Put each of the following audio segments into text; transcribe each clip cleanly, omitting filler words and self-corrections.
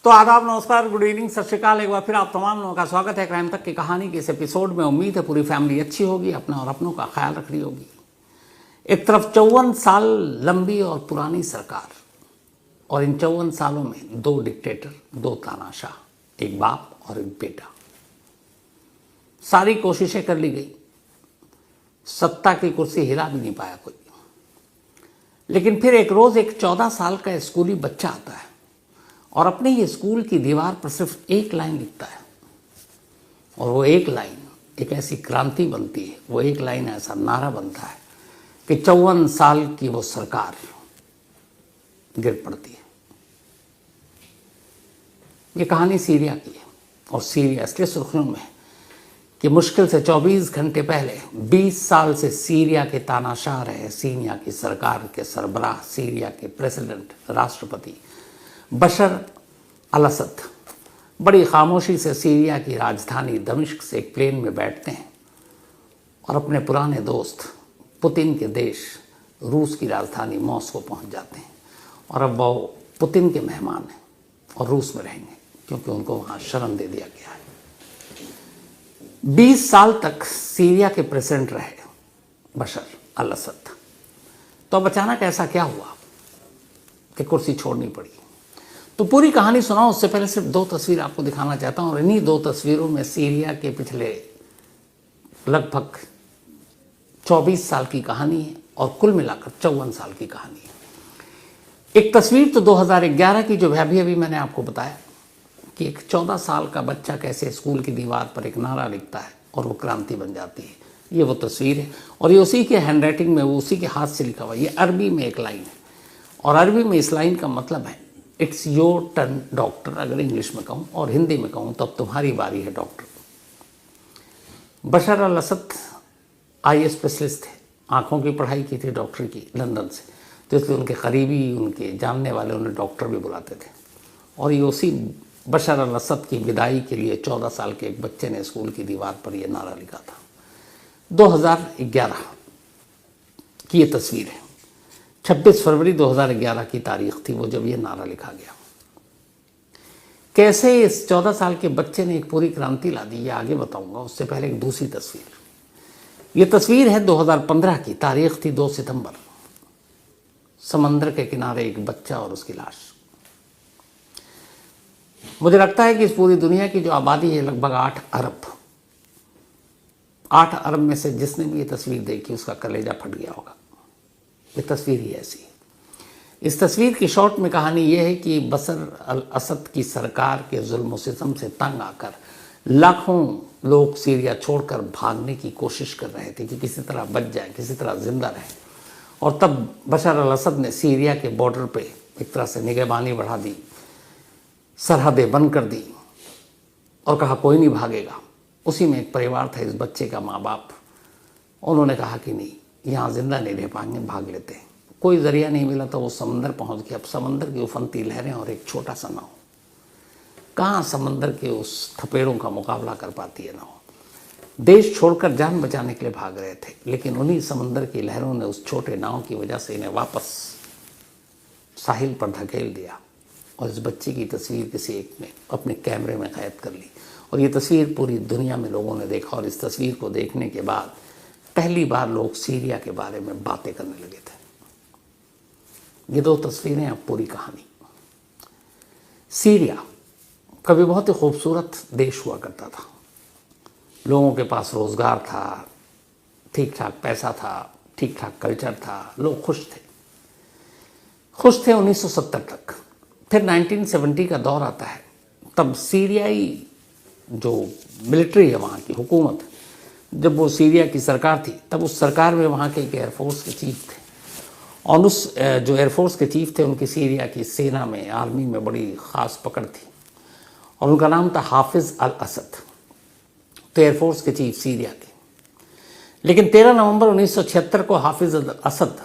तो आदाब, नमस्कार, गुड इवनिंग, सत श्रीकाल। एक बार फिर आप तमाम लोगों का स्वागत है क्राइम तक की कहानी के इस एपिसोड में। उम्मीद है पूरी फैमिली अच्छी होगी, अपना और अपनों का ख्याल रख रही होगी। एक तरफ 54 साल लंबी और पुरानी सरकार, और इन 54 सालों में 2 डिक्टेटर, 2 तानाशाह, एक बाप और एक बेटा। सारी कोशिशें कर ली गई, सत्ता की कुर्सी हिला भी नहीं पाया कोई। लेकिन फिर एक रोज एक 14 साल का स्कूली बच्चा आता है और अपने ही स्कूल की दीवार पर सिर्फ एक लाइन लिखता है, और वो एक लाइन एक ऐसी क्रांति बनती है, वो एक लाइन ऐसा नारा बनता है कि 54 साल की वो सरकार गिर पड़ती है। ये कहानी सीरिया की है, और सीरिया इसलिए सुर्खियों में है कि मुश्किल से 24 घंटे पहले 20 साल से सीरिया के तानाशाह रहे सीरिया की सरकार के सरबराह, सीरिया के प्रेसिडेंट, राष्ट्रपति बशर अल-असद बड़ी खामोशी से सीरिया की राजधानी दमिश्क से एक प्लेन में बैठते हैं और अपने पुराने दोस्त पुतिन के देश रूस की राजधानी मॉस्को पहुंच जाते हैं। और अब वो पुतिन के मेहमान हैं और रूस में रहेंगे क्योंकि उनको वहाँ शरण दे दिया गया है। 20 साल तक सीरिया के प्रेसिडेंट रहे बशर अल-असद। तो अब अचानक ऐसा क्या हुआ कि कुर्सी छोड़नी पड़ी। तो पूरी कहानी सुनाओ उससे पहले सिर्फ 2 तस्वीर आपको दिखाना चाहता हूं, और इन्हीं 2 तस्वीरों में सीरिया के पिछले लगभग 24 साल की कहानी है और कुल मिलाकर 54 साल की कहानी है। एक तस्वीर तो 2011 की, जो अभी मैंने आपको बताया कि एक 14 साल का बच्चा कैसे स्कूल की दीवार पर एक नारा लिखता है और वो क्रांति बन जाती है। ये वो तस्वीर है, और ये उसी के हैंडराइटिंग में, वो उसी के हाथ से लिखा हुआ। ये अरबी में एक लाइन है, और अरबी में इस लाइन का मतलब है इट्स योर टर्न डॉक्टर, अगर इंग्लिश में कहूँ, और हिंदी में कहूँ तब तुम्हारी बारी है डॉक्टर। बशर अल-असद आई स्पेशलिस्ट थे, आंखों की पढ़ाई की थी डॉक्टर की लंदन से, तो इसलिए उनके करीबी, उनके जानने वाले उन्हें डॉक्टर भी बुलाते थे। और ये उसी बशर अल-असद की विदाई के लिए 14 साल के एक बच्चे ने स्कूल की दीवार पर यह नारा लिखा था। 2011 की ये तस्वीर है। 26 फरवरी 2011 की तारीख थी वो जब ये नारा लिखा गया। कैसे इस 14 साल के बच्चे ने एक पूरी क्रांति ला दी, ये आगे बताऊंगा। उससे पहले एक दूसरी तस्वीर। ये तस्वीर है 2015 की, तारीख थी 2 सितंबर। समंदर के किनारे एक बच्चा और उसकी लाश। मुझे लगता है कि इस पूरी दुनिया की जो आबादी है लगभग 8 अरब, 8 अरब में से जिसने भी ये तस्वीर देखी उसका कलेजा फट गया होगा। ये तस्वीर ही ऐसी है। इस तस्वीर की शॉर्ट में कहानी यह है कि बशर अल-असद की सरकार के जुल्म सितम से तंग आकर लाखों लोग सीरिया छोड़कर भागने की कोशिश कर रहे थे कि किसी तरह बच जाए, किसी तरह जिंदा रहे। और तब बशर अल-असद ने सीरिया के बॉर्डर पे एक तरह से निगहबानी बढ़ा दी, सरहदें बंद कर दी और कहा कोई नहीं भागेगा। उसी में एक परिवार था, इस बच्चे का माँ बाप। उन्होंने कहा कि नहीं, यहाँ जिंदा नहीं रह पाएंगे, भाग लेते हैं। कोई जरिया नहीं मिला तो वो समंदर पहुंच गया। अब समंदर की उफनती लहरें और एक छोटा सा नाव, कहाँ समंदर के उस थपेड़ों का मुकाबला कर पाती है नाव। देश छोड़कर जान बचाने के लिए भाग रहे थे, लेकिन उन्हीं समंदर की लहरों ने उस छोटे नाव की वजह से इन्हें वापस साहिल पर धकेल दिया। और इस बच्चे की तस्वीर किसी एक ने अपने कैमरे में कैद कर ली, और ये तस्वीर पूरी दुनिया में लोगों ने देखा। और इस तस्वीर को देखने के बाद पहली बार लोग सीरिया के बारे में बातें करने लगे थे। ये 2 तस्वीरें, अब पूरी कहानी। सीरिया कभी बहुत ही खूबसूरत देश हुआ करता था। लोगों के पास रोजगार था, ठीक ठाक पैसा था, ठीक ठाक कल्चर था, लोग खुश थे। 1970 तक। फिर 1970 का दौर आता है। तब सीरियाई जो मिलिट्री है, वहाँ की हुकूमत, जब वो सीरिया की सरकार थी, तब उस सरकार में वहाँ के एक एयरफोर्स के चीफ थे, और उस जो एयरफोर्स के चीफ थे उनकी सीरिया की सेना में, आर्मी में बड़ी ख़ास पकड़ थी, और उनका नाम था हाफिज अल-असद। तो एयरफोर्स के चीफ सीरिया के। लेकिन 13 नवंबर 1976 को हाफिज अल-असद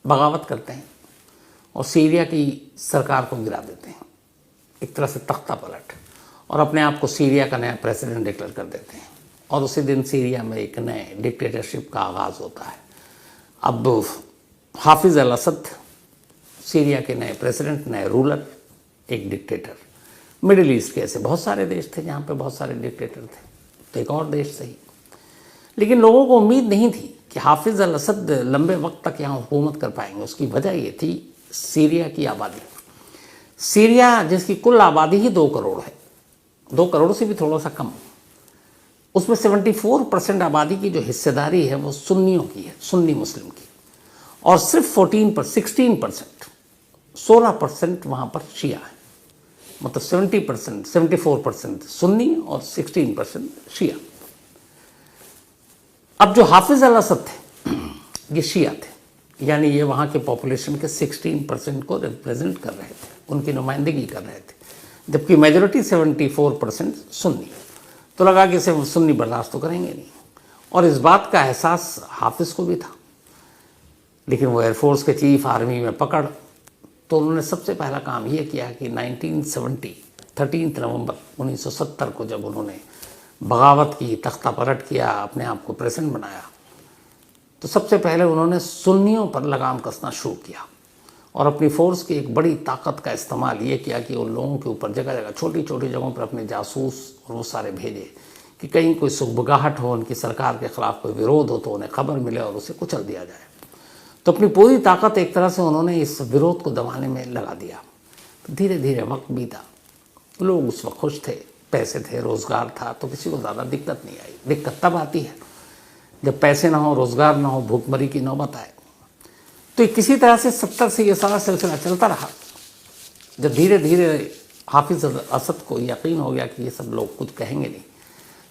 बगावत करते हैं और सीरिया की सरकार को गिरा देते हैं, एक तरह से तख्ता पलट, और अपने आप को सीरिया का नया प्रेसिडेंट डिक्लेयर कर देते हैं। और उसी दिन सीरिया में एक नए डिक्टेटरशिप का आगाज़ होता है। अब हाफिज अल-असद सीरिया के नए प्रेसिडेंट, नए रूलर, एक डिक्टेटर। मिडिल ईस्ट के ऐसे बहुत सारे देश थे जहाँ पे बहुत सारे डिक्टेटर थे, तो एक और देश सही। लेकिन लोगों को उम्मीद नहीं थी कि हाफिज अल असद लंबे वक्त तक यहाँ हुकूमत कर पाएंगे। उसकी वजह ये थी सीरिया की आबादी। सीरिया जिसकी कुल आबादी ही 2 करोड़ है, 2 करोड़ से भी थोड़ा सा कम, उसमें 74% आबादी की जो हिस्सेदारी है वो सुन्नियों की है, सुन्नी मुस्लिम की, और सिर्फ 16% वहाँ पर शिया है। मतलब 70%, 74% सुन्नी और 16% शिया। अब जो हाफिज अल असद थे ये शिया थे, यानी ये वहाँ के पॉपुलेशन के 16% को रिप्रेजेंट कर रहे थे, उनकी नुमाइंदगी कर रहे थे, जबकि मेजोरिटी 74% सुन्नी। तो लगा कि इसे सुन्नी बर्दाश्त तो करेंगे नहीं, और इस बात का एहसास हाफिज को भी था। लेकिन वो एयरफोर्स के चीफ, आर्मी में पकड़, तो उन्होंने सबसे पहला काम ये किया कि 1970 13 नवंबर 1970 को जब उन्होंने बगावत की, तख्ता पलट किया, अपने आप को प्रेसिडेंट बनाया, तो सबसे पहले उन्होंने सुन्नियों पर लगाम कसना शुरू किया और अपनी फोर्स की एक बड़ी ताकत का इस्तेमाल ये किया कि उन लोगों के ऊपर जगह जगह छोटी छोटी जगहों पर अपने जासूस और वो सारे भेजे कि कहीं कोई सुगबगाहट हो, उनकी सरकार के खिलाफ कोई विरोध हो तो उन्हें खबर मिले और उसे कुचल दिया जाए। तो अपनी पूरी ताकत एक तरह से उन्होंने इस विरोध को दबाने में लगा दिया। तो धीरे धीरे वक्त बीता, लोग उस वक्त खुश थे, पैसे थे, रोज़गार था, तो किसी को ज़्यादा दिक्कत नहीं आई। दिक्कत तब आती है जब पैसे ना हो, रोज़गार ना हो, भूखमरी की नौबत आए। तो किसी तरह से 70 से ये सारा सिलसिला चलता रहा। जब धीरे धीरे हाफिज असद को यकीन हो गया कि ये सब लोग कुछ कहेंगे नहीं,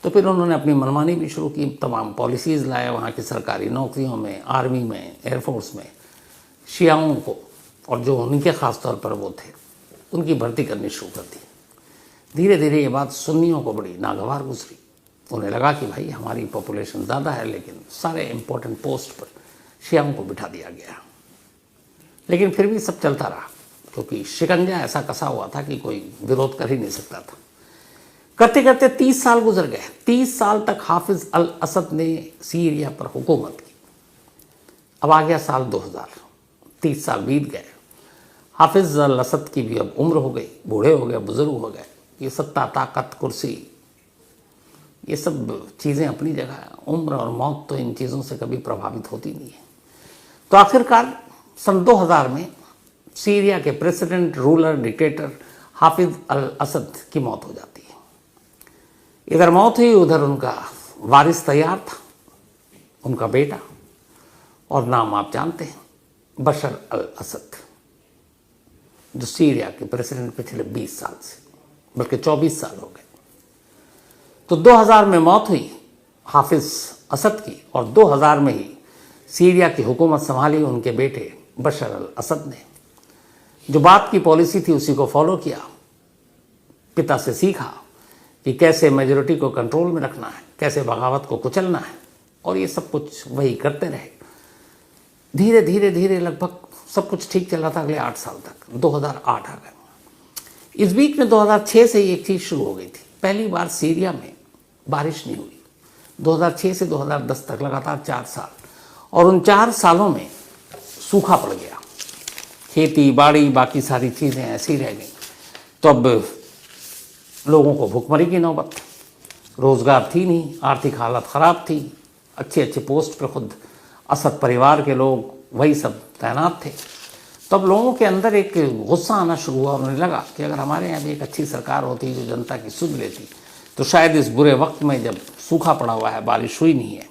तो फिर उन्होंने अपनी मनमानी भी शुरू की। तमाम पॉलिसीज़ लाए वहाँ की सरकारी नौकरियों में, आर्मी में, एयरफोर्स में शियाओं को, और जो उनके ख़ास तौर पर वो थे, उनकी भर्ती करनी शुरू कर दी। धीरे धीरे ये बात सुन्नियों को बड़ी नागवार गुजरी। उन्हें लगा कि भाई हमारी पॉपुलेशन ज़्यादा है, लेकिन सारे इम्पोर्टेंट पोस्ट पर शियाओं को बिठा दिया गया। लेकिन फिर भी सब चलता रहा, क्योंकि शिकंजा ऐसा कसा हुआ था कि कोई विरोध कर ही नहीं सकता था। करते करते 30 साल गुजर गए। 30 साल तक हाफिज अल असद ने सीरिया पर हुकूमत की। अब आ गया साल 2000, 30 साल बीत गए। हाफिज अल असद की भी अब उम्र हो गई, बूढ़े हो गए, बुजुर्ग हो गए। ये सत्ता, ताकत, कुर्सी, ये सब चीज़ें अपनी जगह है। उम्र और मौत तो इन चीज़ों से कभी प्रभावित होती नहीं है। तो आखिरकार सन 2000 में सीरिया के प्रेसिडेंट, रूलर, डिक्टेटर हाफिज अल असद की मौत हो जाती है। इधर मौत हुई, उधर उनका वारिस तैयार था, उनका बेटा, और नाम आप जानते हैं, बशर अल असद, जो सीरिया के प्रेसिडेंट पिछले 20 साल से, बल्कि 24 साल हो गए। तो 2000 में मौत हुई हाफिज असद की, और 2000 में ही सीरिया की हुकूमत संभाली उनके बेटे बशर अल असद ने। जो बात की पॉलिसी थी उसी को फॉलो किया। पिता से सीखा कि कैसे मेजॉरिटी को कंट्रोल में रखना है, कैसे बगावत को कुचलना है, और ये सब कुछ वही करते रहे। धीरे धीरे धीरे लगभग सब कुछ ठीक चल रहा था अगले 8 साल तक। 2008 आ गए। इस बीच में 2006 से ही एक चीज़ शुरू हो गई थी। पहली बार सीरिया में बारिश नहीं हुई। 2006 से 2010 तक लगातार 4 साल, और उन 4 सालों में सूखा पड़ गया। खेती बाड़ी बाकी सारी चीज़ें ऐसी रह गई। तो अब लोगों को भुखमरी की नौबत, रोज़गार थी नहीं, आर्थिक हालत ख़राब थी। अच्छे अच्छे पोस्ट पर खुद असद परिवार के लोग वही सब तैनात थे। तब लोगों के अंदर एक गुस्सा आना शुरू हुआ। उन्हें लगा कि अगर हमारे यहाँ भी एक अच्छी सरकार होती जो जनता की सुध लेती, तो शायद इस बुरे वक्त में जब सूखा पड़ा हुआ है, बारिश हुई नहीं है,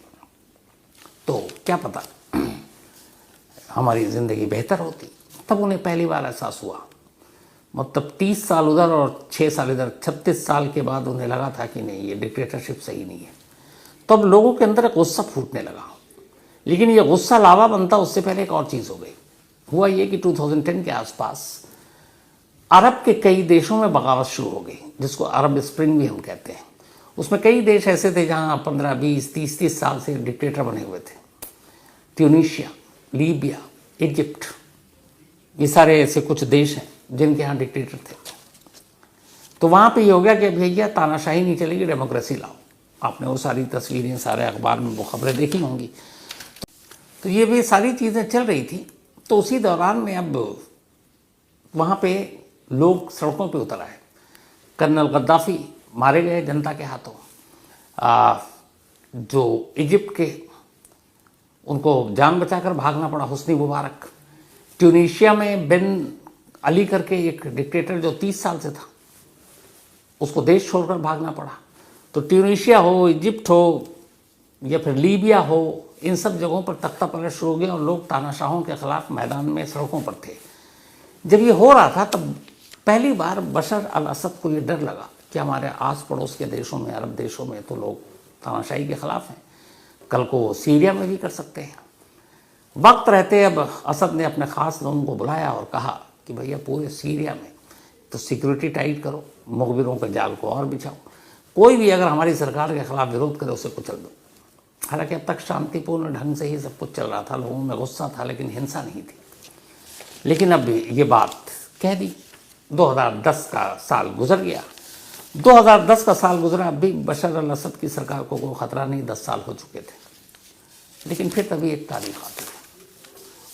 तो क्या पता हमारी ज़िंदगी बेहतर होती। तब उन्हें पहली बार एहसास हुआ। मतलब 30 साल उधर और 6 साल इधर, 36 साल के बाद उन्हें लगा था कि नहीं, ये डिक्टेटरशिप सही नहीं है। तब लोगों के अंदर एक गुस्सा फूटने लगा। लेकिन ये गुस्सा लावा बनता उससे पहले एक और चीज़ हो गई। हुआ ये कि 2010 के आसपास अरब के कई देशों में बगावत शुरू हो गई, जिसको अरब स्प्रिंग भी हम कहते हैं। उसमें कई देश ऐसे थे जहाँ 15, 20, 30 साल से डिक्टेटर बने हुए थे। ट्यूनीशिया, लीबिया, इजिप्ट, ये सारे ऐसे कुछ देश हैं जिनके यहाँ डिक्टेटर थे। तो वहाँ पे ये हो गया कि भैया तानाशाही नहीं चलेगी, डेमोक्रेसी लाओ। आपने वो सारी तस्वीरें सारे अखबार में वो खबरें देखी होंगी। तो ये भी सारी चीज़ें चल रही थी। तो उसी दौरान में अब वहाँ पे लोग सड़कों पे उतर आए। कर्नल गद्दाफी मारे गए जनता के हाथों। जो इजिप्ट के, उनको जान बचाकर भागना पड़ा हुस्नी मुबारक। ट्यूनीशिया में बेन अली करके एक डिक्टेटर जो 30 साल से था, उसको देश छोड़कर भागना पड़ा। तो ट्यूनीशिया हो, इजिप्ट हो या फिर लीबिया हो, इन सब जगहों पर तख्ता पलट शुरू हो गया और लोग तानाशाहों के खिलाफ मैदान में सड़कों पर थे। जब ये हो रहा था तब पहली बार बशर अल असद को ये डर लगा कि हमारे आस पड़ोस के देशों में, अरब देशों में तो लोग तानाशाही के खिलाफ हैं, कल को सीरिया में भी कर सकते हैं। वक्त रहते अब असद ने अपने ख़ास लोगों को बुलाया और कहा कि भैया पूरे सीरिया में तो सिक्योरिटी टाइट करो, मुखबिरों के जाल को और बिछाओ, कोई भी अगर हमारी सरकार के खिलाफ विरोध करे उसे कुचल दो। हालांकि अब तक शांतिपूर्ण ढंग से ही सब कुछ चल रहा था, लोगों में गुस्सा था लेकिन हिंसा नहीं थी। लेकिन अब ये बात कह दी। 2010 का साल गुजर गया। 2010 का साल गुजरा, अब भी बशर अल असद की सरकार को कोई ख़तरा नहीं, 10 साल हो चुके थे। लेकिन फिर तभी एक तारीख आती है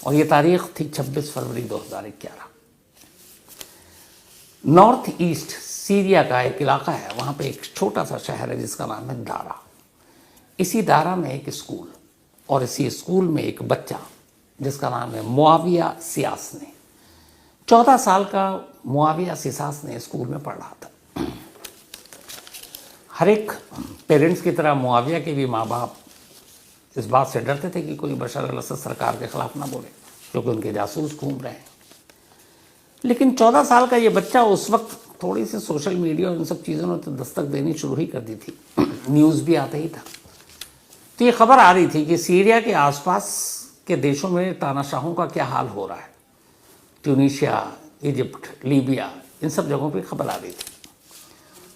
और ये तारीख थी 26 फरवरी 2011। नॉर्थ ईस्ट सीरिया का एक इलाका है, वहाँ पे एक छोटा सा शहर है जिसका नाम है दारा। इसी दारा में एक स्कूल, और इसी स्कूल में एक बच्चा जिसका नाम है मुआविया सियास ने, 14 साल का मुआविया सियास ने स्कूल में पढ़ रहा था। हर एक पेरेंट्स की तरह मुआविया के भी माँ बाप इस बात से डरते थे कि कोई बशर अल असद सरकार के खिलाफ ना बोले, क्योंकि उनके जासूस घूम रहे हैं। लेकिन 14 साल का ये बच्चा उस वक्त थोड़ी सी सोशल मीडिया और इन सब चीज़ों ने तो दस्तक देनी शुरू ही कर दी थी, न्यूज़ भी आता ही था। तो ये खबर आ रही थी कि सीरिया के आसपास के देशों में तानाशाहों का क्या हाल हो रहा है। ट्यूनीशिया, इजिप्ट, लीबिया, इन सब जगहों पे खबर आ रही थी।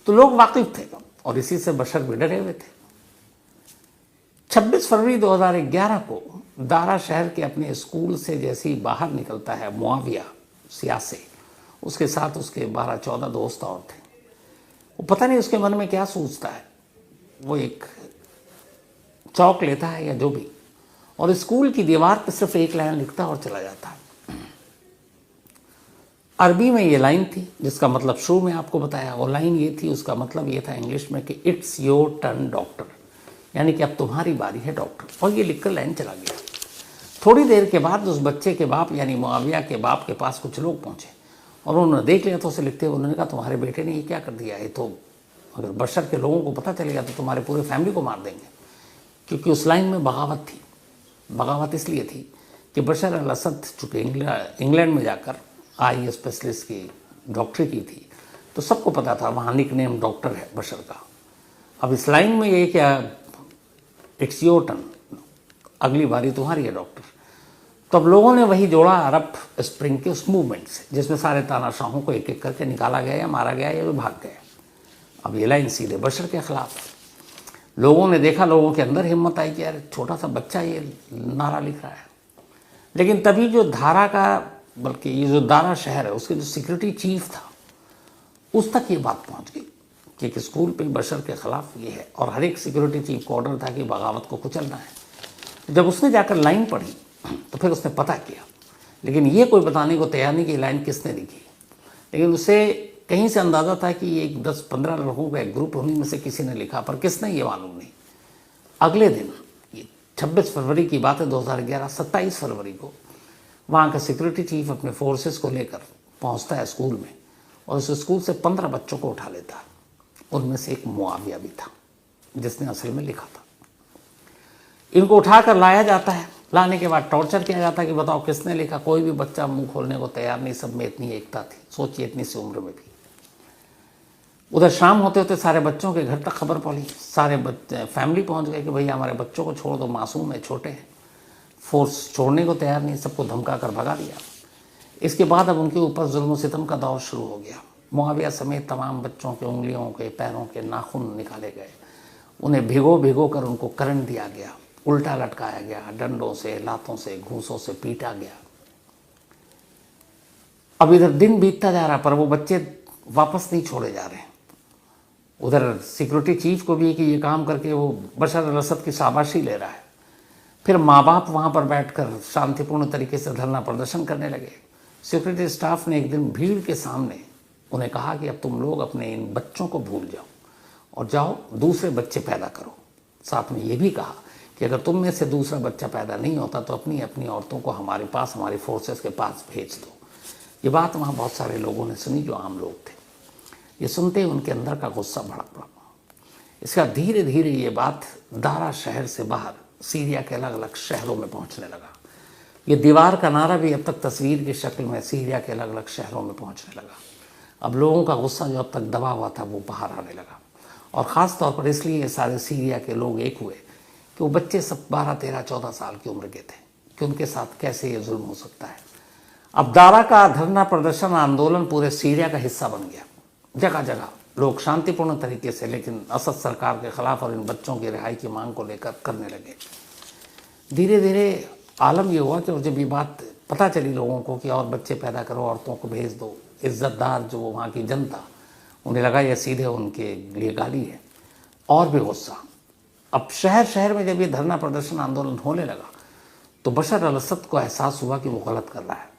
तो लोग वाकिफ थे और इसी से बशर भी डरे हुए थे। 26 फरवरी 2011 को दारा शहर के अपने स्कूल से जैसे ही बाहर निकलता है मुआविया सियासे, उसके साथ उसके 12-14 दोस्त और थे। वो पता नहीं उसके मन में क्या सोचता है, वो एक चौक लेता है या जो भी, और स्कूल की दीवार पर सिर्फ एक लाइन लिखता और चला जाता है। अरबी में ये लाइन थी जिसका मतलब शुरू में आपको बताया, वो लाइन ये थी, उसका मतलब ये था इंग्लिश में कि इट्स योर टर्न डॉक्टर, यानी कि अब तुम्हारी बारी है डॉक्टर। और ये लिखकर लाइन चला गया। थोड़ी देर के बाद उस बच्चे के बाप यानी मुआविया के बाप के पास कुछ लोग पहुंचे और उन्होंने देख लिया तो उसे लिखते हुए उन्होंने कहा तुम्हारे बेटे ने ये क्या कर दिया है, तो अगर बशर के लोगों को पता चलेगा तो तुम्हारे पूरे फैमिली को मार देंगे। क्योंकि उस लाइन में बगावत थी। बगावत इसलिए थी कि बशर अल असद चूँकि इंग्लैंड में जाकर आई स्पेशलिस्ट की डॉक्टरी की थी, तो सबको पता था वहाँ निक नेम डॉक्टर है बशर का। अब इस लाइन में ये क्या, इट्स योर टर्न, अगली बारी तुम्हारी है डॉक्टर। तो अब लोगों ने वही जोड़ा अरब स्प्रिंग के उस मूवमेंट से, जिसमें सारे तानाशाहों को एक एक करके निकाला गया या मारा गया या वे भाग गए। अब ये लाइन सीधे बशर के खिलाफ। लोगों ने देखा, लोगों के अंदर हिम्मत आई कि यार छोटा सा बच्चा ये नारा लिख रहा है। लेकिन तभी जो धारा का, बल्कि ये जो दारा शहर है उसके जो सिक्योरिटी चीफ था, उस तक ये बात पहुंच गई कि एक स्कूल पे बशर के खिलाफ ये है, और हर एक सिक्योरिटी चीफ को ऑर्डर था कि बगावत को कुचलना है। जब उसने जाकर लाइन पढ़ी तो फिर उसने पता किया, लेकिन ये कोई बताने को तैयार नहीं कि लाइन किसने लिखी। लेकिन उसे कहीं से अंदाज़ा था कि ये 10-15 लोगों का एक ग्रुप, उन्हीं में से किसी ने लिखा, पर किसने ये मालूम नहीं। अगले दिन, ये 26 फरवरी की बात है 2011, 27 फरवरी को वहाँ का सिक्योरिटी चीफ अपने फोर्सेस को लेकर पहुँचता है स्कूल में और उस स्कूल से 15 बच्चों को उठा लेता है। उनमें से एक मुआविया भी था जिसने असल में लिखा था। इनको उठाकर लाया जाता है। लाने के बाद टॉर्चर किया जाता है कि बताओ किसने लिखा। कोई भी बच्चा मुंह खोलने को तैयार नहीं, सब में इतनी एकता थी। सोचिए इतनी सी उम्र में भी। उधर शाम होते होते सारे बच्चों के घर तक खबर पहुंची, सारे फैमिली पहुंच गए कि भैया हमारे बच्चों को छोड़ दो, मासूम है, छोटे हैं। फोर्स छोड़ने को तैयार नहीं, सबको धमका कर भगा दिया। इसके बाद अब उनके ऊपर जुल्म सितम का दौर शुरू हो गया। मुआविया समेत तमाम बच्चों के उंगलियों के, पैरों के नाखून निकाले गए। उन्हें भिगो भिगो कर उनको करंट दिया गया, उल्टा लटकाया गया, डंडों से, लातों से, घूंसों से पीटा गया। अब इधर दिन बीतता जा रहा पर वो बच्चे वापस नहीं छोड़े जा रहे। उधर सिक्योरिटी चीफ को भी कि ये काम करके वो बशर अल असद की शाबाशी ले रहा है। फिर माँ बाप वहाँ पर बैठकर शांतिपूर्ण तरीके से धरना प्रदर्शन करने लगे। सिक्योरिटी स्टाफ ने एक दिन भीड़ के सामने उन्हें कहा कि अब तुम लोग अपने इन बच्चों को भूल जाओ और जाओ दूसरे बच्चे पैदा करो। साथ में ये भी कहा कि अगर तुम में से दूसरा बच्चा पैदा नहीं होता तो अपनी अपनी औरतों को हमारे पास, हमारी फोर्सेस के पास भेज दो। ये बात वहाँ बहुत सारे लोगों ने सुनी जो आम लोग थे। ये सुनते ही उनके अंदर का गुस्सा भड़क पड़ा। इसका धीरे धीरे ये बात दारा शहर से बाहर सीरिया के अलग अलग शहरों में पहुँचने लगा। ये दीवार का नारा भी अब तक तस्वीर की शक्ल में सीरिया के अलग अलग शहरों में पहुँचने लगा। अब लोगों का गुस्सा जो अब तक दबा हुआ था वो बाहर आने लगा, और ख़ास तौर पर इसलिए ये सारे सीरिया के लोग एक हुए कि वो बच्चे सब 12, 13, 14 साल की उम्र के थे कि उनके साथ कैसे ये जुल्म हो सकता है। अब दारा का धरना प्रदर्शन आंदोलन पूरे सीरिया का हिस्सा बन गया। जगह जगह लोग शांतिपूर्ण तरीके से लेकिन असद सरकार के खिलाफ और इन बच्चों की रिहाई की मांग को लेकर करने लगे। धीरे धीरे आलम ये हुआ कि जब ये बात पता चली लोगों को कि और बच्चे पैदा करो, औरतों को भेज दो, इज्जतदार जो वहाँ की जनता, उन्हें लगा यह सीधे उनके लिए गाली है, और भी गुस्सा। अब शहर शहर में जब ये धरना प्रदर्शन आंदोलन होने लगा तो बशर अल असद को एहसास हुआ कि वो गलत कर रहा है।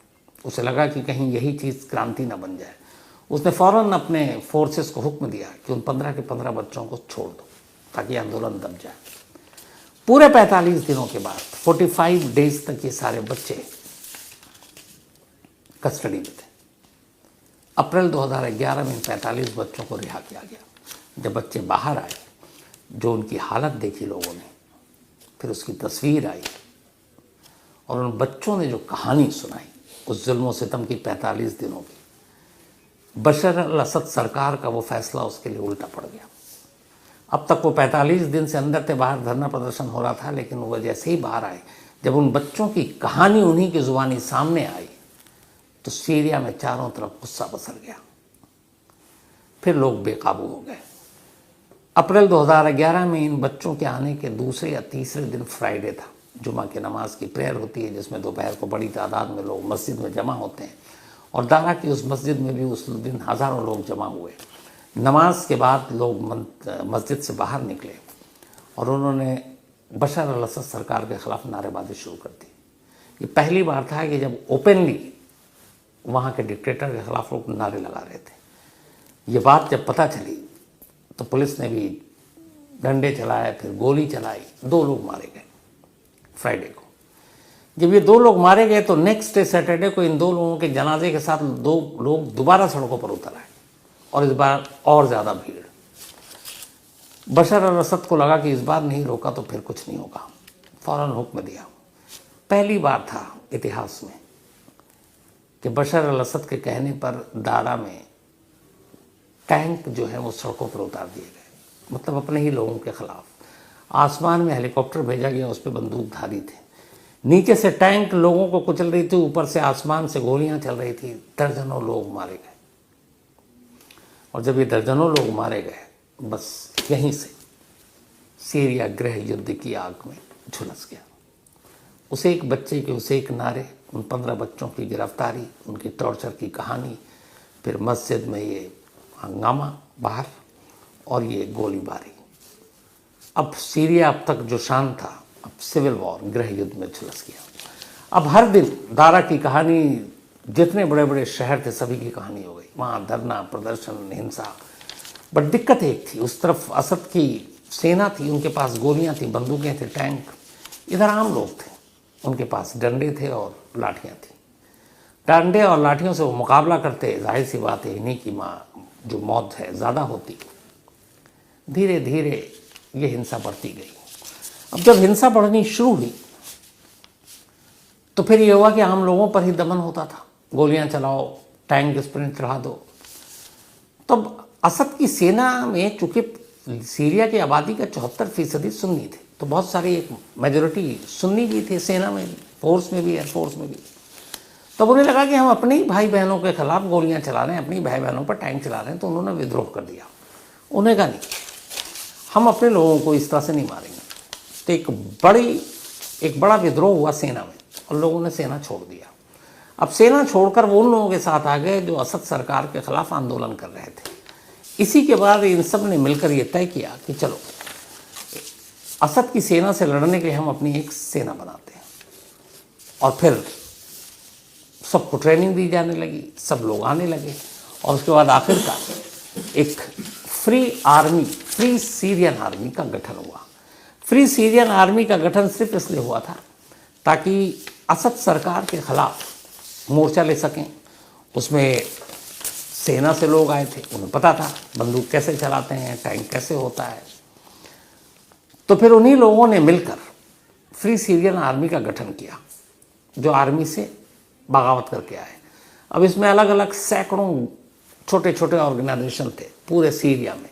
उसे लगा कि कहीं यही चीज़ क्रांति न बन जाए। उसने फ़ौरन अपने फोर्सेस को हुक्म दिया कि उन 15 के 15 बच्चों को छोड़ दो ताकि आंदोलन दब जाए। पूरे 45 दिनों के बाद 45 डेज तक ये सारे बच्चे कस्टडी में थे। अप्रैल 2011 में इन 45 बच्चों को रिहा किया गया। जब बच्चे बाहर आए, जो उनकी हालत देखी लोगों ने, फिर उसकी तस्वीर आई और उन बच्चों ने जो कहानी सुनाई उस जुल्म सितम की 45 दिनों की, बशर अल असद सरकार का वो फैसला उसके लिए उल्टा पड़ गया। अब तक वो 45 दिन से अंदर थे, बाहर धरना प्रदर्शन हो रहा था, लेकिन वो जैसे ही बाहर आए, जब उन बच्चों की कहानी उन्हीं की जुबानी सामने आई तो सीरिया में चारों तरफ गुस्सा बसर गया। फिर लोग बेकाबू हो गए। अप्रैल 2011 में इन बच्चों के आने के दूसरे या तीसरे दिन फ्राइडे था, जुमा की नमाज की प्रेयर होती है जिसमें दोपहर को बड़ी तादाद में लोग मस्जिद में जमा होते हैं, और दारा की उस मस्जिद में भी उस दिन हज़ारों लोग जमा हुए। नमाज के बाद लोग मस्जिद से बाहर निकले और उन्होंने बशर अल असद सरकार के ख़िलाफ़ नारेबाजी शुरू कर दी। ये पहली बार था कि जब ओपनली वहाँ के डिक्टेटर के ख़िलाफ़ लोग नारे लगा रहे थे। ये बात जब पता चली तो पुलिस ने भी डंडे चलाए, फिर गोली चलाई। 2 लोग मारे गए फ्राइडे को। जब ये 2 लोग मारे गए तो नेक्स्ट डे सैटरडे को इन 2 लोगों के जनाजे के साथ 2 लोग दोबारा सड़कों पर उतर आए, और इस बार और ज़्यादा भीड़। बशर अल असद को लगा कि इस बार नहीं रोका तो फिर कुछ नहीं होगा, फ़ौरन हुक्म दिया। पहली बार था इतिहास में कि बशर अल असद के कहने पर दारा में टैंक जो है वो सड़कों पर उतार दिए गए, मतलब अपने ही लोगों के खिलाफ। आसमान में हेलीकॉप्टर भेजा गया, उस पर बंदूकधारी थे। नीचे से टैंक लोगों को कुचल रही थी, ऊपर से आसमान से गोलियां चल रही थी। दर्जनों लोग मारे गए, और जब ये दर्जनों लोग मारे गए, बस यहीं से सीरिया गृह युद्ध की आग में झुलस गया। उस एक बच्चे के उस एक नारे, उन 15 बच्चों की गिरफ्तारी, उनकी टॉर्चर की कहानी, फिर मस्जिद में ये हंगामा बाहर, और ये गोलीबारी। अब सीरिया अब तक जो शांत था, अब सिविल वॉर, गृह युद्ध में झुलस गया। अब हर दिन दारा की कहानी, जितने बड़े बड़े शहर थे सभी की कहानी हो गई। वहाँ धरना प्रदर्शन, हिंसा। बट दिक्कत एक थी, उस तरफ असद की सेना थी, उनके पास गोलियाँ थी, बंदूकें थे, टैंक। इधर आम लोग थे, उनके पास डंडे थे और लाठियाँ थी। डंडे और लाठियों से वो मुकाबला करते, जाहिर सी बात है इन्हीं की जो मौत है ज़्यादा होती। धीरे धीरे ये हिंसा बढ़ती गई। अब जब हिंसा बढ़नी शुरू हुई तो फिर ये हुआ कि आम लोगों पर ही दमन होता था। गोलियां चलाओ, टैंक स्प्रिंट चढ़ा दो। तब असद की सेना में चूंकि सीरिया की आबादी का 74% सुन्नी थे, तो बहुत सारी एक मेजोरिटी सुन्नी भी थे सेना में भी, फोर्स में भी, एयरफोर्स में भी। तब उन्हें लगा कि हम अपने ही भाई बहनों के खिलाफ गोलियां चला रहे हैं, अपनी भाई बहनों पर टैंक चला रहे हैं, तो उन्होंने विद्रोह कर दिया। उन्हें कहा नहीं, हम अपने लोगों को इस तरह से नहीं मारेंगे। तो एक बड़ा विद्रोह हुआ सेना में, और लोगों ने सेना छोड़ दिया। अब सेना छोड़कर वो उन लोगों के साथ आ गए जो असद सरकार के खिलाफ आंदोलन कर रहे थे। इसी के बाद इन सब ने मिलकर ये तय किया कि चलो असद की सेना से लड़ने के लिए हम अपनी एक सेना बनाते हैं। और फिर सबको ट्रेनिंग दी जाने लगी, सब लोग आने लगे, और उसके बाद आखिरकार एक फ्री सीरियन आर्मी का गठन हुआ। फ्री सीरियन आर्मी का गठन सिर्फ इसलिए हुआ था ताकि असद सरकार के खिलाफ मोर्चा ले सकें। उसमें सेना से लोग आए थे, उन्हें पता था बंदूक कैसे चलाते हैं, टैंक कैसे होता है। तो फिर उन्हीं लोगों ने मिलकर फ्री सीरियन आर्मी का गठन किया, जो आर्मी से बगावत करके आए। अब इसमें अलग अलग सैकड़ों छोटे छोटे ऑर्गेनाइजेशन थे पूरे सीरिया में।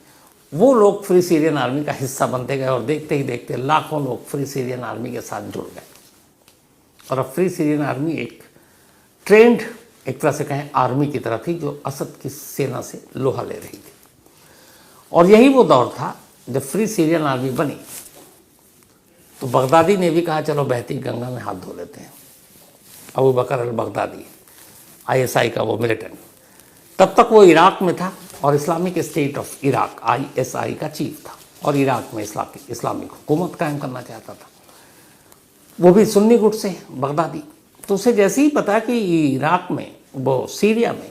वो लोग फ्री सीरियन आर्मी का हिस्सा बनते गए और देखते ही देखते लाखों लोग फ्री सीरियन आर्मी के साथ जुड़ गए। और अब फ्री सीरियन आर्मी एक ट्रेंड, एक तरह से कहें, आर्मी की तरह थी जो असद की सेना से लोहा ले रही थी। और यही वो दौर था जब फ्री सीरियन आर्मी बनी तो बगदादी ने भी कहा चलो बहती गंगा में हाथ धो लेते हैं। अबू बकर अल बगदादी, ISI का वो मिलिटेंट, तब तक वो इराक में था और Islamic state of Iraq ISI का चीफ था और इराक में इस्लामिक हुकूमत कायम करना चाहता था। वो भी सुन्नी गुट से बगदादी। तो उसे जैसे ही पता कि इराक में, वो सीरिया में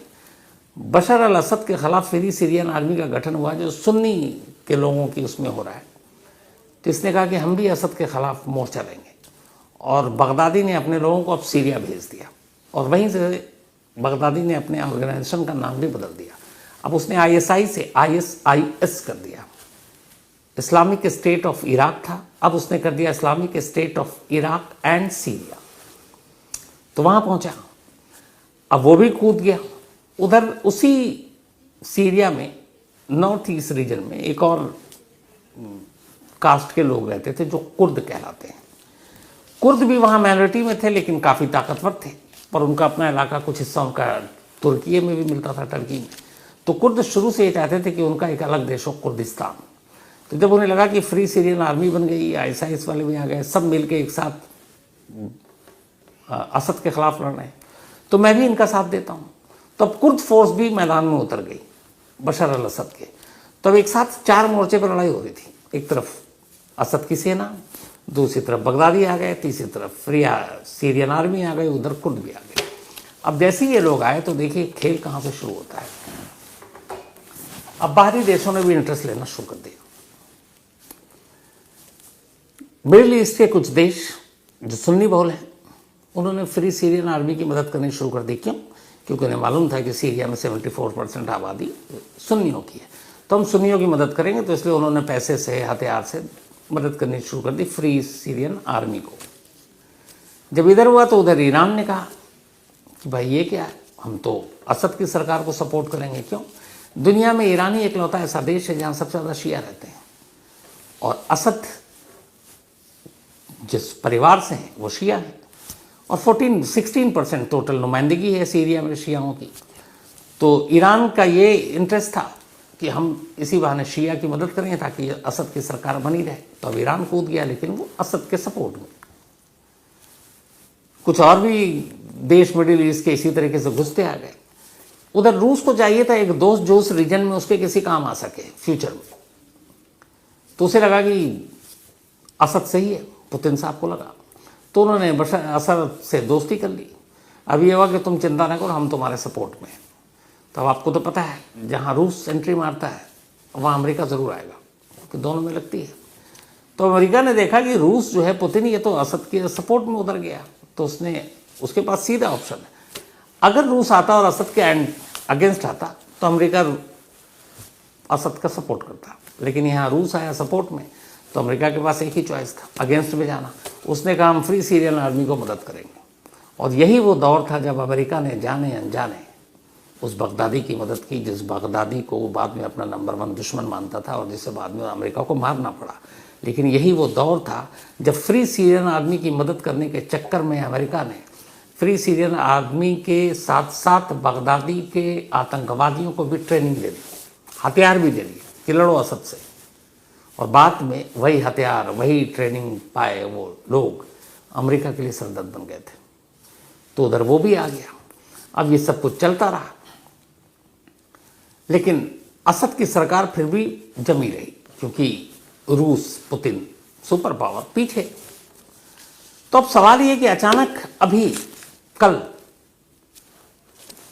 बशर अल असद के खिलाफ फ्री सीरियन आर्मी का गठन हुआ जो सुन्नी के लोगों की उसमें हो रहा है, तो इसने कहा कि हम भी असद के खिलाफ मोर्चा लेंगे। और बगदादी ने अपने लोगों को अब सीरिया भेज दिया और वहीं से बगदादी ने अपने ऑर्गेनाइजेशन का नाम भी बदल दिया। अब उसने ISI से ISIS कर दिया। इस्लामिक स्टेट ऑफ इराक था, अब उसने कर दिया Islamic state of Iraq and Syria. तो वहाँ पहुँचा, अब वो भी कूद गया। उधर उसी सीरिया में नॉर्थ ईस्ट रीजन में एक और कास्ट के लोग रहते थे जो कुर्द कहलाते हैं। कुर्द भी वहाँ माइनॉरिटी में थे लेकिन काफ़ी ताकतवर थे, पर उनका अपना इलाका, कुछ हिस्सा उनका तुर्की में भी मिलता था, टर्की में। तो कुर्द शुरू से ये चाहते थे कि उनका एक अलग देश हो, कुर्दिस्तान। तो जब उन्हें लगा कि फ्री सीरियन आर्मी बन गई, ISIS वाले भी आ गए, सब मिलकर एक साथ असद के खिलाफ लड़ रहे हैं, तो मैं भी इनका साथ देता हूँ। तो अब कुर्द फोर्स भी मैदान में उतर गई बशर अल असद के। तब एक साथ 4 मोर्चे पर लड़ाई हो रही थी। एक तरफ असद की सेना, दूसरी तरफ बगदादी आ गए, तीसरी तरफ फ्री सीरियन आर्मी आ गई, उधर कुर्द भी आ गए। अब जैसे ही ये लोग आए तो देखिए खेल कहाँ से शुरू होता है। अब बाहरी देशों ने भी इंटरेस्ट लेना शुरू कर दिया। मिडिल ईस्ट के कुछ देश जो सुन्नी बहुल हैं, उन्होंने फ्री सीरियन आर्मी की मदद करनी शुरू कर दी। क्यों? क्योंकि उन्हें मालूम था कि सीरिया में 74% आबादी सुन्नियों की है, तो हम सुन्नियों की मदद करेंगे। तो इसलिए उन्होंने पैसे से, हथियार से मदद करनी शुरू कर दी फ्री सीरियन आर्मी को। जब इधर हुआ तो उधर ईरान ने कहा कि भाई ये क्या है, हम तो असद की सरकार को सपोर्ट करेंगे। क्यों? दुनिया में ईरान ही इकलौता ऐसा देश है जहाँ सबसे ज़्यादा शिया रहते हैं और असद जिस परिवार से हैं वो शिया है और 16% टोटल नुमाइंदगी है सीरिया में शियाओं की। तो ईरान का ये इंटरेस्ट था कि हम इसी बहाने शिया की मदद करेंगे ताकि असद की सरकार बनी रहे। तो अब ईरान कूद गया, लेकिन वो असद के सपोर्ट में। कुछ और भी देश मिडिल ईस्ट के इसी तरीके से घुसते आ गए। उधर रूस को चाहिए था एक दोस्त जो उस रीजन में उसके किसी काम आ सके फ्यूचर में। तो उसे लगा कि असद सही है, पुतिन साहब को लगा, तो उन्होंने बशर असद से दोस्ती कर ली। अब ये हुआ कि तुम चिंता न करो, हम तुम्हारे सपोर्ट में हैं। तो अब आपको तो पता है जहाँ रूस एंट्री मारता है वहाँ अमेरिका ज़रूर आएगा, क्योंकि दोनों में लगती है। तो अमेरिका ने देखा कि रूस जो है, पुतिन, ये तो असद के सपोर्ट में उतर गया, तो उसके पास सीधा ऑप्शन है। अगर रूस आता और असद के अगेंस्ट आता तो अमेरिका असद का सपोर्ट करता, लेकिन यहाँ रूस आया सपोर्ट में, तो अमेरिका के पास एक ही चॉइस था, अगेंस्ट में जाना। उसने कहा हम फ्री सीरियन आर्मी को मदद करेंगे। और यही वो दौर था जब अमेरिका ने जाने अनजाने उस बगदादी की मदद की, जिस बगदादी को बाद में अपना नंबर 1 दुश्मन मानता था और जिसे बाद में अमेरिका को मारना पड़ा। लेकिन यही वो दौर था जब फ्री सीरियन आर्मी की मदद करने के चक्कर में अमेरिका ने फ्री सीरियन आर्मी के साथ साथ बगदादी के आतंकवादियों को भी ट्रेनिंग दे दी, हथियार भी दे दिए कि लड़ो असद से। और बाद में वही हथियार, वही ट्रेनिंग पाए वो लोग अमेरिका के लिए सरदर्द बन गए थे। तो उधर वो भी आ गया। अब ये सब कुछ चलता रहा, लेकिन असद की सरकार फिर भी जमी रही, क्योंकि रूस, पुतिन सुपर पावर पीछे। तो अब सवाल ये कि अचानक अभी कल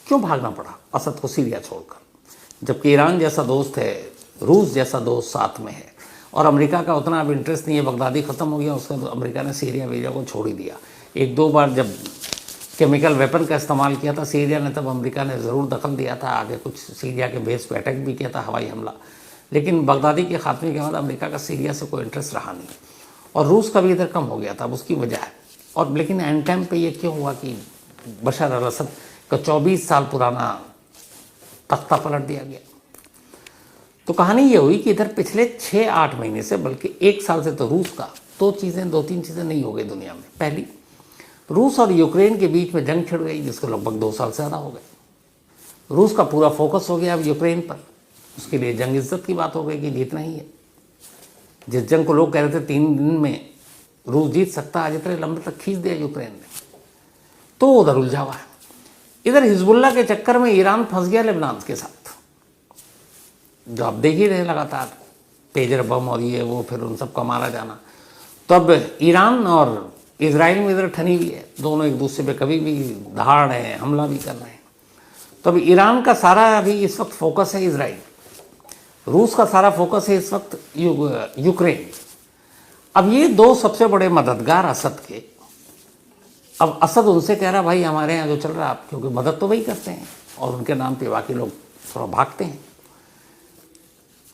क्यों भागना पड़ा असद को सीरिया छोड़कर, जबकि ईरान जैसा दोस्त है, रूस जैसा दोस्त साथ में है, और अमेरिका का उतना अब इंटरेस्ट नहीं है। बगदादी ख़त्म हो गया, उसका तो अमेरिका ने सीरिया वीरिया को छोड़ ही दिया। एक दो बार जब केमिकल वेपन का इस्तेमाल किया था सीरिया ने, तब अमेरिका ने ज़रूर दखल दिया था, आगे कुछ सीरिया के बेस पे अटैक भी किया था, हवाई हमला। लेकिन बगदादी के खात्मे के बाद अमेरिका का सीरिया से कोई इंटरेस्ट रहा नहीं, और रूस का भी इधर कम हो गया था, अब उसकी वजह है। और लेकिन एंड टाइम पे ये क्यों हुआ कि बशर अल असद का 24 साल पुराना तख्ता पलट दिया गया। तो कहानी ये हुई कि इधर पिछले 6-8 महीने से, बल्कि 1 साल से तो रूस का दो तीन चीज़ें नहीं हो गई दुनिया में। पहली, रूस और यूक्रेन के बीच में जंग छिड़ गई, जिसको लगभग 2 साल से ज़्यादा हो गए। रूस का पूरा फोकस हो गया अब यूक्रेन पर, उसके लिए जंग इज्जत की बात हो गई कि जीतना ही है। जिस जंग को लोग कह रहे थे 3 दिन में रूस जीत सकता, आज इतने लंबे तक खींच दिया यूक्रेन ने, तो उधर उलझा हुआ है। इधर हिजबुल्लाह के चक्कर में ईरान फंस गया लेबनान के साथ, जो आप देख ही रहे लगातार, पेजर बम और ये वो, फिर उन सबका मारा जाना। तो अब ईरान और इजराइल में इधर ठनी हुई है, दोनों एक दूसरे पे कभी भी दहाड़ है, हमला भी कर रहे हैं। तो अब ईरान का सारा अभी इस वक्त फोकस है इजराइल, रूस का सारा फोकस है इस वक्त यूक्रेन। अब ये दो सबसे बड़े मददगार असद के, अब असद उनसे कह रहा भाई हमारे यहाँ जो चल रहा है आप, क्योंकि मदद तो वही करते हैं और उनके नाम पे बाकी लोग थोड़ा भागते हैं।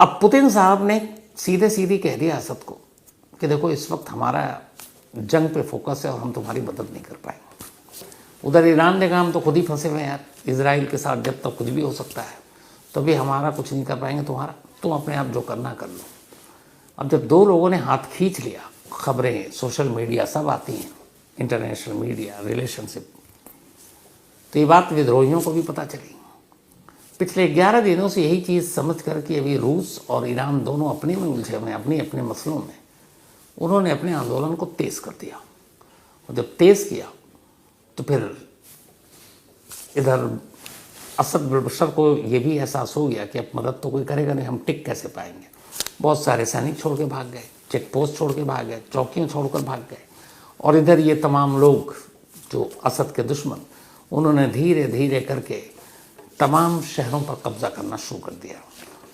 अब पुतिन साहब ने सीधे सीधी कह दिया असद को कि देखो इस वक्त हमारा जंग पे फोकस है और हम तुम्हारी मदद नहीं कर पाएंगे। उधर ईरान ने कहा हम तो खुद ही फंसे हुए हैं यार इजराइल के साथ, जब तक कुछ भी हो सकता है, तो भी हमारा कुछ नहीं कर पाएंगे, तुम्हारा तुम अपने आप जो करना कर लो। अब जब दो लोगों ने हाथ खींच लिया, खबरें, सोशल मीडिया सब आती हैं, इंटरनेशनल मीडिया, रिलेशनशिप, तो ये बात विद्रोहियों को भी पता चली। पिछले 11 दिनों से यही चीज़ समझ कर कि अभी रूस और ईरान दोनों अपने में उलझे हुए हैं, अपने अपने मसलों में, उन्होंने अपने आंदोलन को तेज़ कर दिया। और जब तेज़ किया तो फिर इधर असद बशर को ये भी एहसास हो गया कि अब मदद तो कोई करेगा नहीं, हम टिक कैसे पाएंगे। बहुत सारे सैनिक छोड़ के भाग गए, चेक पोस्ट छोड़ के भाग गए, चौकियाँ छोड़कर भाग गए। और इधर ये तमाम लोग जो असद के दुश्मन, उन्होंने धीरे धीरे करके तमाम शहरों पर कब्जा करना शुरू कर दिया।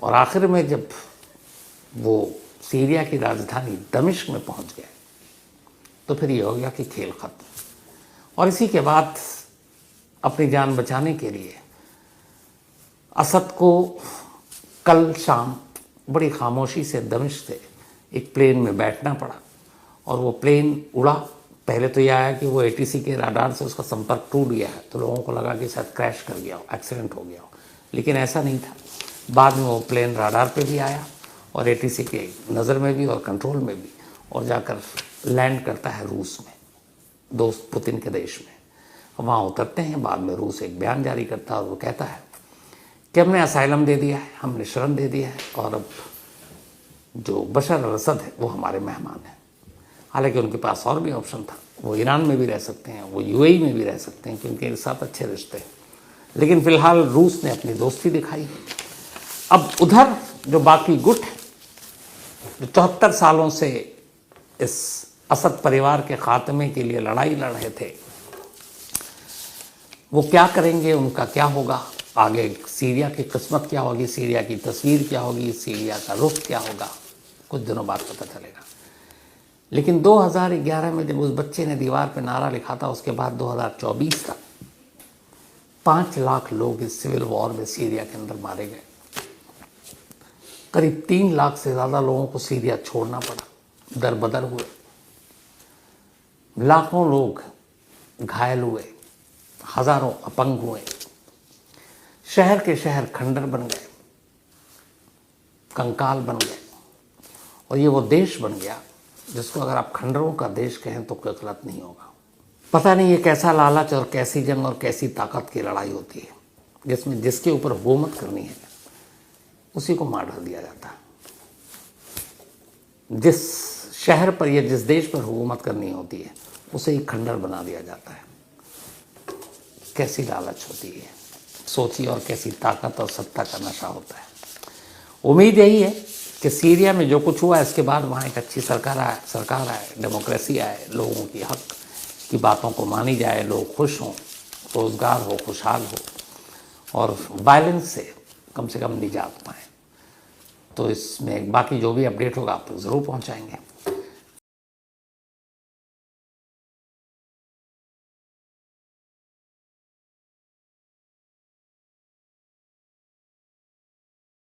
और आखिर में जब वो सीरिया की राजधानी दमिश्क में पहुंच गए तो फिर ये हो गया कि खेल खत्म। और इसी के बाद अपनी जान बचाने के लिए असद को कल शाम बड़ी खामोशी से दमिश्क से एक प्लेन में बैठना पड़ा। और वो प्लेन उड़ा, पहले तो यह आया कि वो ATC के राडार से उसका संपर्क टूट गया है, तो लोगों को लगा कि शायद क्रैश कर गया हो, एक्सीडेंट हो गया हो, लेकिन ऐसा नहीं था। बाद में वो प्लेन राडार पे भी आया और ATC के नज़र में भी और कंट्रोल में भी, और जाकर लैंड करता है रूस में, दोस्त पुतिन के देश में। वहाँ उतरते हैं, बाद में रूस एक बयान जारी करता है और वो कहता है कि हमने असाइलम दे दिया है, हमने शरण दे दिया है, और अब जो बशर अल असद है वो हमारे मेहमान हैं। हालांकि उनके पास और भी ऑप्शन था, वो ईरान में भी रह सकते हैं, वो UAE में भी रह सकते हैं, क्योंकि इनके साथ अच्छे रिश्ते हैं। लेकिन फिलहाल रूस ने अपनी दोस्ती दिखाई। अब उधर जो बाकी गुट है, जो 74 सालों से इस असद परिवार के खात्मे के लिए लड़ाई लड़ रहे थे, वो क्या करेंगे, उनका क्या होगा आगे, सीरिया की किस्मत क्या होगी, सीरिया की तस्वीर क्या होगी, सीरिया का रुख क्या होगा, कुछ दिनों बाद पता चलेगा। लेकिन 2011 में जब उस बच्चे ने दीवार पे नारा लिखा था, उसके बाद 2024 तक 5 लाख लोग इस सिविल वॉर में सीरिया के अंदर मारे गए। करीब 3 लाख से ज़्यादा लोगों को सीरिया छोड़ना पड़ा, दरबदर हुए, लाखों लोग घायल हुए, हज़ारों अपंग हुए, शहर के शहर खंडर बन गए, कंकाल बन गए। और ये वो देश बन गया जिसको अगर आप खंडरों का देश कहें तो कोई गलत नहीं होगा। पता नहीं ये कैसा लालच और कैसी जंग और कैसी ताकत की लड़ाई होती है, जिसमें जिसके ऊपर हुकूमत करनी है उसी को मार डाल दिया जाता है। जिस शहर पर या जिस देश पर हुकूमत करनी होती है उसे ही खंडर बना दिया जाता है। कैसी लालच होती है, सोचिए, और कैसी ताकत और सत्ता का नशा होता है। उम्मीद यही है कि सीरिया में जो कुछ हुआ इसके बाद वहाँ एक अच्छी सरकार आए, डेमोक्रेसी आए, लोगों की हक की बातों को मानी जाए, लोग खुश हों, रोज़गार हो, खुशहाल हो। और वायलेंस से कम निजात पाएँ। तो इसमें बाकी जो भी अपडेट होगा आप ज़रूर पहुंचाएंगे।